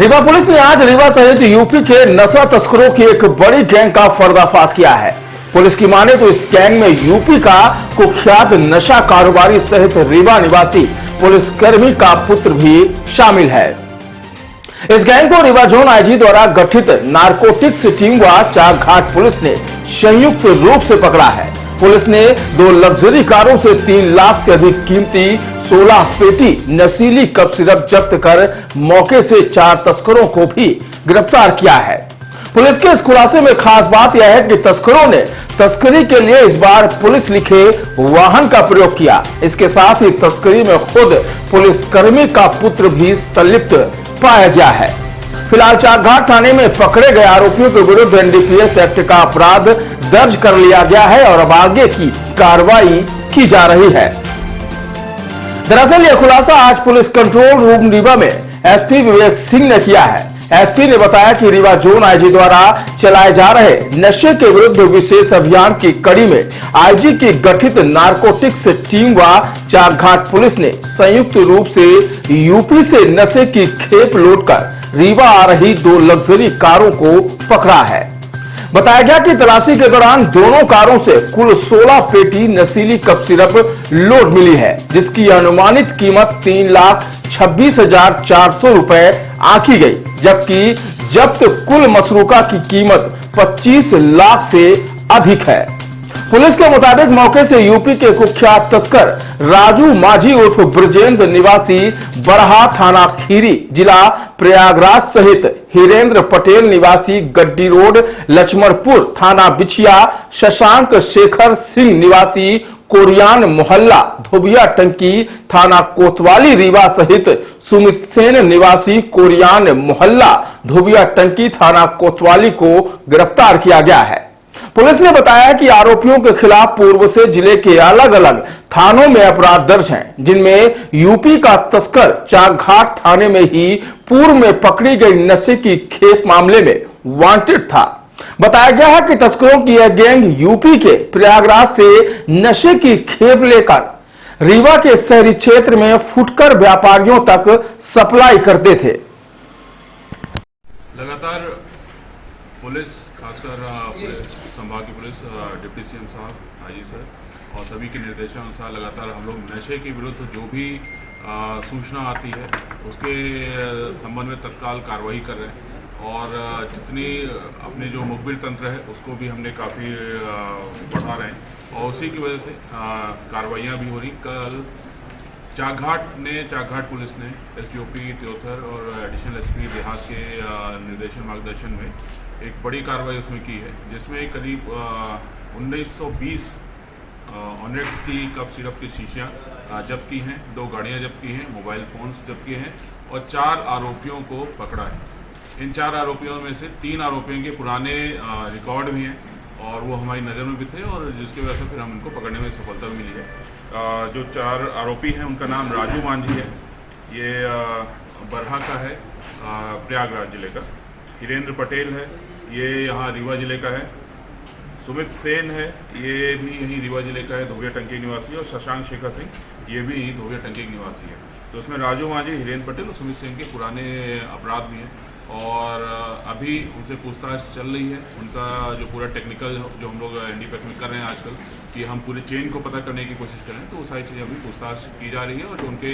Rewa police ने आज रीवा सहित यूपी के नशा तस्करों की एक बड़ी गैंग का पर्दाफाश किया है। पुलिस की माने तो इस गैंग में यूपी का कुख्यात नशा कारोबारी सहित रीवा निवासी पुलिसकर्मी का पुत्र भी शामिल है। इस गैंग को रीवा जोन आईजी द्वारा गठित नारकोटिक्स टीम व चारघाट पुलिस ने संयुक्त रूप से पकड़ा है। पुलिस ने 2 लग्जरी कारों से 3 लाख से अधिक कीमती 16 पेटी नशीली कप सिरप जब्त कर मौके से 4 तस्करों को भी गिरफ्तार किया है। पुलिस के इस खुलासे में खास बात यह है कि तस्करों ने तस्करी के लिए इस बार पुलिस लिखे वाहन का प्रयोग किया। इसके साथ ही तस्करी में खुद पुलिसकर्मी का पुत्र भी संलिप्त पाया गया है। फिलहाल चारघाट थाने में पकड़े गए आरोपियों के विरुद्ध एनडीपीएस एक्ट का अपराध दर्ज कर लिया गया है और अब आगे की कार्रवाई की जा रही है। दरअसल यह खुलासा आज पुलिस कंट्रोल रूम रीवा में एसपी विवेक सिंह ने किया है। एसपी ने बताया कि रीवा जोन आईजी द्वारा चलाए जा रहे नशे के विरुद्ध विशेष अभियान की कड़ी में आईजी की गठित नारकोटिक्स टीम व चारघाट पुलिस ने संयुक्त रूप से यूपी से नशे की खेप लौटकर रीवा आ रही 2 लग्जरी कारों को पकड़ा है। बताया गया कि तलाशी के दौरान दोनों कारों से कुल 16 पेटी नशीली कप सिरप लोड मिली है, जिसकी अनुमानित कीमत 3,26,400 रुपए आंकी गई, जबकि जब्त कुल मसरूका की कीमत 25 लाख से अधिक है। पुलिस के मुताबिक मौके से यूपी के कुख्यात तस्कर राजू माझी उर्फ ब्रजेंद्र निवासी बरहा थाना खीरी जिला प्रयागराज सहित हिरेंद्र पटेल निवासी गड्डी रोड लक्ष्मणपुर थाना बिछिया, शशांक शेखर सिंह निवासी कोरियान मोहल्ला धोबिया टंकी थाना कोतवाली रीवा सहित सुमित सेन निवासी कोरियान मोहल्ला धोबिया टंकी थाना कोतवाली को गिरफ्तार किया गया है। पुलिस ने बताया कि आरोपियों के खिलाफ पूर्व से जिले के अलग अलग थानों में अपराध दर्ज हैं, जिनमें यूपी का तस्कर चारघाट थाने में ही पूर्व में पकड़ी गई नशे की खेप मामले में वांटेड था। बताया गया है कि तस्करों की यह गैंग यूपी के प्रयागराज से नशे की खेप लेकर रीवा के शहरी क्षेत्र में फुटकर व्यापारियों तक सप्लाई करते थे। लगातार पुलिस, खासकर संभागीय पुलिस डिप्टी सीएम साहब, आईजी सर और सभी के निर्देशानुसार लगातार हम लोग नशे के विरुद्ध जो भी सूचना आती है उसके संबंध में तत्काल कार्रवाई कर रहे हैं और जितनी अपने जो मुखबिर तंत्र है उसको भी हमने काफ़ी बढ़ा रहे हैं और उसी की वजह से कार्रवाइयाँ भी हो रही। कल चारघाट पुलिस ने एसडीओपी त्योथर और एडिशनल एसपी देहात के निर्देशन मार्गदर्शन में एक बड़ी कार्रवाई उसमें की है, जिसमें करीब 1920 ऑनेट्स की कप सिरप की शीशियाँ जब्त की हैं, 2 गाड़ियाँ जब्त की हैं, मोबाइल फ़ोन्स जब्त किए हैं और 4 आरोपियों को पकड़ा है। इन 4 आरोपियों में से 3 आरोपियों के पुराने रिकॉर्ड भी हैं और वो हमारी नज़र में भी थे और जिसकी वजह से फिर हम इनको पकड़ने में सफलता मिली है। जो 4 आरोपी हैं उनका नाम राजू मांझी है, ये बरहा का है, प्रयागराज जिले का। हिरेंद्र पटेल है, ये यहाँ रीवा जिले का है। सुमित सेन है, ये भी यहीं रीवा जिले का है, धोबिया टंकी निवासी। और शशांक शेखर सिंह, ये भी यहीं धोबिया टंकी निवासी है। तो उसमें राजू मांझी, हिरेंद्र पटेल और सुमित सेन के पुराने अपराध भी हैं और अभी उनसे पूछताछ चल रही है। उनका जो पूरा टेक्निकल जो हम लोग एनडीपीएस में कर रहे हैं आजकल कि हम पूरे चेन को पता करने की कोशिश करें, तो वो सारी चीज़ें अभी पूछताछ की जा रही है और जो उनके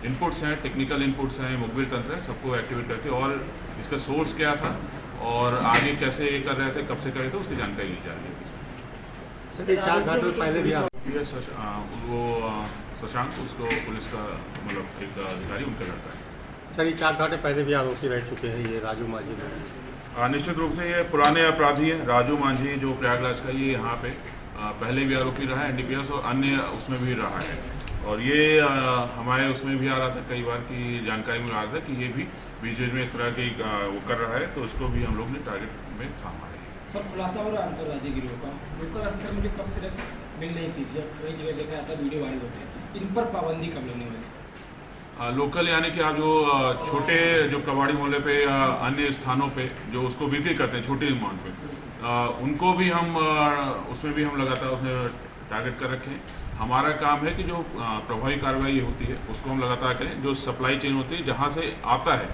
इनपुट्स हैं, टेक्निकल इनपुट्स हैं, मुखबिर तंत्र है, सबको एक्टिवेट करके और इसका सोर्स क्या था और आगे कैसे ये कर रहे थे, कब से कर रहे थे, उसकी जानकारी ली जा रही है। पहले भी वो शशांक, उसको पुलिस का मतलब एक अधिकारी उनका लड़का है। सर, ये चारघाट में पहले भी आरोपी रह चुके हैं, ये राजू मांझी। निश्चित रूप से ये पुराने अपराधी हैं। राजू मांझी जो प्रयागराज का, ये यहाँ पे पहले भी आरोपी रहा है एनडीपीएस और अन्य उसमें भी रहा है और ये हमारे उसमें भी आ रहा था कई बार की जानकारी में आ रहा था कि ये भी बीच में इस तरह की वो कर रहा है, तो उसको भी हम लोग ने टारगेट में थामा है। सर, खुलासा हो रहा है अंतर्राज्यीय गिरोह का। लोकल स्तर में जो कब सिर्फ मिल नहीं सी, कई जगह देखा जाता है, वीडियो वायरल होते हैं, इन पर पाबंदी कब लगने वाली? लोकल यानी कि आप जो छोटे जो कबाड़ी मोहल्ले पे या अन्य स्थानों पे जो उसको बिक्री करते हैं छोटी अमाउंट पे, उनको भी हम उसमें भी हम लगातार उसमें टारगेट कर रखे हैं। हमारा काम है कि जो प्रभावी कार्रवाई होती है उसको हम लगातार करें। जो सप्लाई चेन होती है, जहाँ से आता है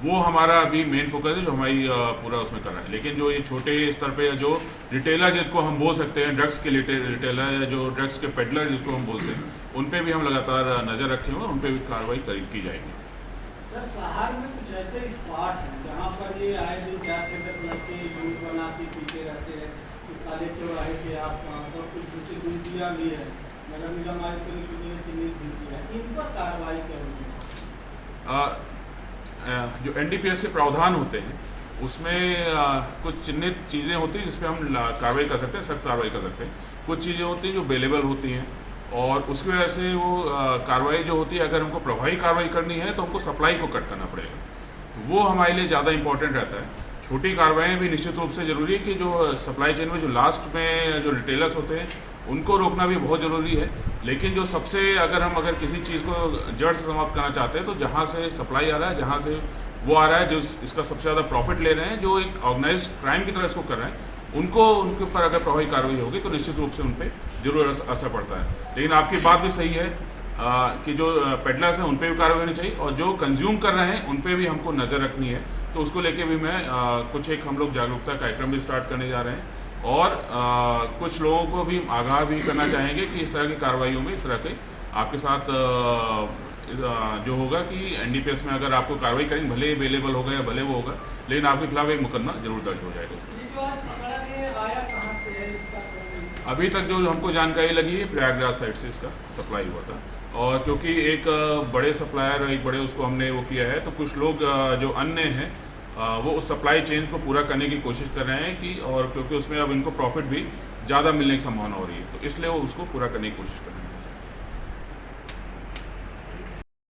वो हमारा अभी मेन फोकस है जो हमारी पूरा उसमें कर रहा है। लेकिन जो ये छोटे स्तर पे जो रिटेलर जिसको हम बोल सकते हैं, ड्रग्स के रिटेलर या जो ड्रग्स के पेडलर जिसको हम बोलते हैं, उन पे भी हम लगातार नज़र रखे हुए, उन पे भी कार्रवाई की जाएगी। सर शहर में कुछ ऐसे स्पॉट हैं जहाँ पर ये आए दिन 4-6-10 लड़के ग्रुप बना के पीते रहते हैं, काले चौराहे के आसपास, और कुछ दूसरी गुमटियाँ भी है, नगर निगम आयुक्त ने कितनी चिन्हित गुमटियाँ हैं, इन पर कार्रवाई क्या होगी? जो एनडीपीएस के प्रावधान होते हैं उसमें कुछ चिन्हित चीज़ें होती हैं जिस पर हम कार्रवाई कर सकते हैं, सख्त कार्रवाई कर सकते हैं। कुछ चीज़ें होती हैं जो बेलेबल होती हैं, और उसकी वजह से वो कार्रवाई जो होती है, अगर हमको प्रभावी कार्रवाई करनी है तो हमको सप्लाई को कट करना पड़ेगा, तो वो हमारे लिए ज़्यादा इंपॉर्टेंट रहता है। छोटी कार्रवाई भी निश्चित रूप से ज़रूरी है कि जो सप्लाई चेन में जो लास्ट में जो रिटेलर्स होते हैं उनको रोकना भी बहुत ज़रूरी है। लेकिन जो सबसे अगर किसी चीज़ को जड़ से समाप्त करना चाहते हैं तो जहाँ से सप्लाई आ रहा है, जहाँ से वो आ रहा है, जो इसका सबसे ज़्यादा प्रॉफिट ले रहे हैं, जो एक ऑर्गेनाइज्ड क्राइम की तरह इसको कर रहे हैं, उनके ऊपर अगर प्रभावी कार्रवाई होगी तो निश्चित रूप से उन पर जरूर असर पड़ता है। लेकिन आपकी बात भी सही है कि जो पेडलर्स हैं उन पर भी कार्रवाई होनी चाहिए, और जो कंज्यूम कर रहे हैं उन पर भी हमको नज़र रखनी है। तो उसको लेके भी मैं कुछ एक हम लोग जागरूकता कार्यक्रम भी स्टार्ट करने जा रहे हैं, और कुछ लोगों को भी आगाह भी करना चाहेंगे कि इस तरह की कार्रवाइयों में, इस तरह के आपके साथ जो होगा कि एनडीपीएस में अगर आपको कार्रवाई करेंगे, भले अवेलेबल होगा या भले वो होगा, लेकिन आपके खिलाफ एक मुकदमा जरूर दर्ज हो जाएगा। ये जो आज पकड़ा गया आया कहाँ से है, इसका अभी तक जो हमको जानकारी लगी है, प्रयागराज साइड से इसका सप्लाई हुआ था, और क्योंकि एक बड़े सप्लायर, एक बड़े उसको हमने वो किया है, तो कुछ लोग जो अन्य हैं वो उस सप्लाई चेन को पूरा करने की कोशिश कर रहे हैं कि, और क्योंकि उसमें अब इनको प्रॉफिट भी ज़्यादा मिलने की संभावना हो रही है, तो इसलिए वो उसको पूरा करने की कोशिश कर रहे हैं।